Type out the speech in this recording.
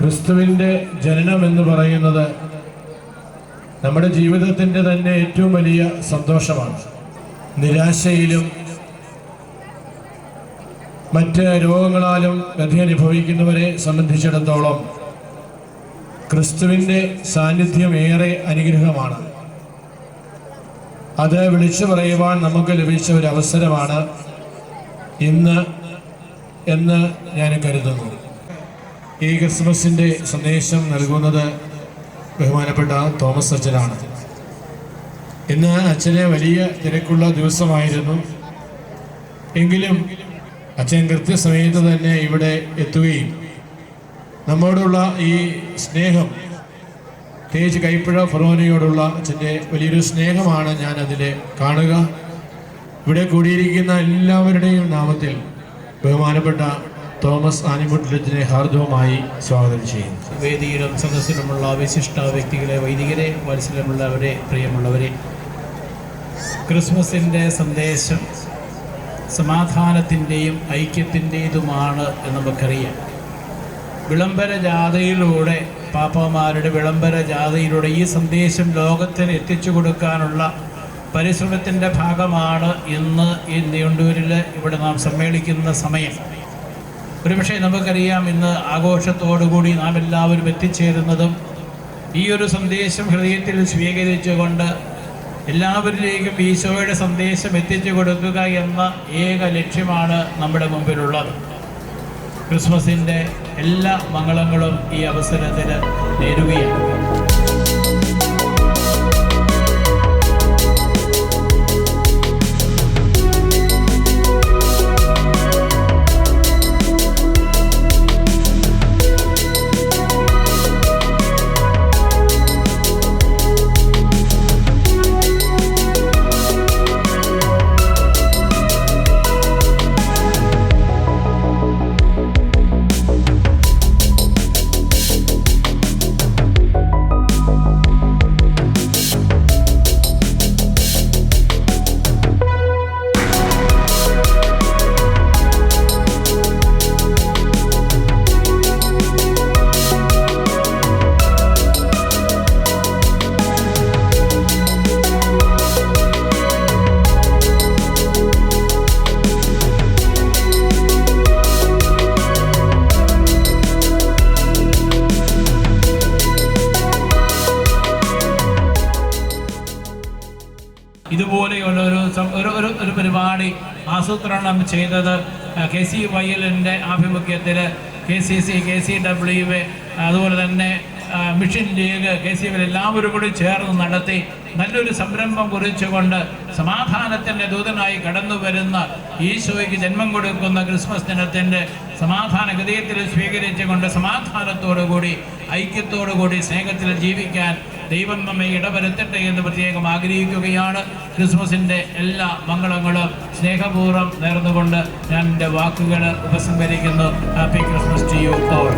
ക്രിസ്തുവിൻ്റെ ജനനം എന്ന് പറയുന്നത് നമ്മുടെ ജീവിതത്തിൻ്റെ തന്നെ ഏറ്റവും വലിയ സന്തോഷമാണ്. നിരാശയിലും മറ്റ് രോഗങ്ങളാലും വ്യഥ അനുഭവിക്കുന്നവരെ സംബന്ധിച്ചിടത്തോളം ക്രിസ്തുവിൻ്റെ സാന്നിധ്യം ഏറെ അനുഗ്രഹമാണ്. അത് വിളിച്ചു പറയുവാൻ നമുക്ക് ലഭിച്ച ഒരു അവസരമാണ് ഇന്ന് എന്ന് ഞാൻ കരുതുന്നു. ഈ ക്രിസ്മസിൻ്റെ സന്ദേശം നൽകുന്നത് ബഹുമാനപ്പെട്ട തോമസ് അച്ഛനാണ്. ഇന്ന് അച്ഛന് വലിയ തിരക്കുള്ള ദിവസമായിരുന്നു. എങ്കിലും അച്ഛൻ കൃത്യസമയത്ത് തന്നെ ഇവിടെ എത്തുകയും നമ്മോടുള്ള ഈ സ്നേഹം, പ്രത്യേകിച്ച് കൈപ്പുഴ ഫൊറോനയോടുള്ള അച്ഛൻ്റെ വലിയൊരു സ്നേഹമാണ് ഞാൻ അതിൽ കാണുക. ഇവിടെ കൂടിയിരിക്കുന്ന എല്ലാവരുടെയും നാമത്തിൽ ബഹുമാനപ്പെട്ട തോമസ് ആനിമുട്ടിലച്ഛനെ ഹാർദവമായി സ്വാഗതം ചെയ്യുന്നു. വേദിയിലും സദസ്സിലുമുള്ള വിശിഷ്ട വ്യക്തികളെ, വൈദികരെ, വത്സലമുള്ളവരെ, പ്രിയമുള്ളവരെ, ക്രിസ്മസിൻ്റെ സന്ദേശം സമാധാനത്തിൻ്റെയും ഐക്യത്തിൻ്റേതുമാണ് എന്ന് നമുക്കറിയാം. വിളംബര ജാഥയിലൂടെ, പാപ്പാമാരുടെ വിളംബര ജാഥയിലൂടെ ഈ സന്ദേശം ലോകത്തിന് എത്തിച്ചു കൊടുക്കാനുള്ള പരിശ്രമത്തിൻ്റെ ഭാഗമാണ് ഇന്ന് ഈ നെയ്യാണ്ടൂരിൽ ഇവിടെ നാം സമ്മേളിക്കുന്ന സമയം. ഒരുപക്ഷെ നമുക്കറിയാം, ഇന്ന് ആഘോഷത്തോടുകൂടി നാം എല്ലാവരും എത്തിച്ചേരുന്നതും ഈ ഒരു സന്ദേശം ഹൃദയത്തിൽ സ്വീകരിച്ചുകൊണ്ട് എല്ലാവരിലേക്കും ഈശോയുടെ സന്ദേശം എത്തിച്ചു കൊടുക്കുക എന്ന ഏക ലക്ഷ്യമാണ് നമ്മുടെ മുമ്പിലുള്ളത്. ക്രിസ്മസിൻ്റെ എല്ലാ മംഗളങ്ങളും ഈ അവസരത്തിൽ നേരുകയാണ്. ഇതുപോലെയുള്ള ഒരു പരിപാടി ആസൂത്രണം ചെയ്തത് KCYL-ൻ്റെ ആഭിമുഖ്യത്തിൽ KCC, KCW, അതുപോലെ തന്നെ മിഷൻ ലീഗ്, KCL എല്ലാവരും കൂടി ചേർന്ന് നടത്തി നല്ലൊരു സംരംഭം കുറിച്ചുകൊണ്ട് സമാധാനത്തിൻ്റെ ദൂതനായി കടന്നു വരുന്ന ഈശോയ്ക്ക് ജന്മം കൊടുക്കുന്ന ക്രിസ്മസ് ദിനത്തിൻ്റെ സമാധാന ഹൃദയത്തിൽ സ്വീകരിച്ചുകൊണ്ട് സമാധാനത്തോടുകൂടി, ഐക്യത്തോടുകൂടി, സ്നേഹത്തിൽ ജീവിക്കാൻ ദൈവം നമ്മെ ഇടവരുത്തട്ടെ എന്ന് പ്രത്യേകം ആഗ്രഹിക്കുകയാണ്. ക്രിസ്മസിൻ്റെ എല്ലാ മംഗളങ്ങളും സ്നേഹപൂർവ്വം നേർന്നുകൊണ്ട് ഞാൻ എൻ്റെ വാക്കുകൾ ഉപസംഹരിക്കുന്നു. Happy Christmas to you all.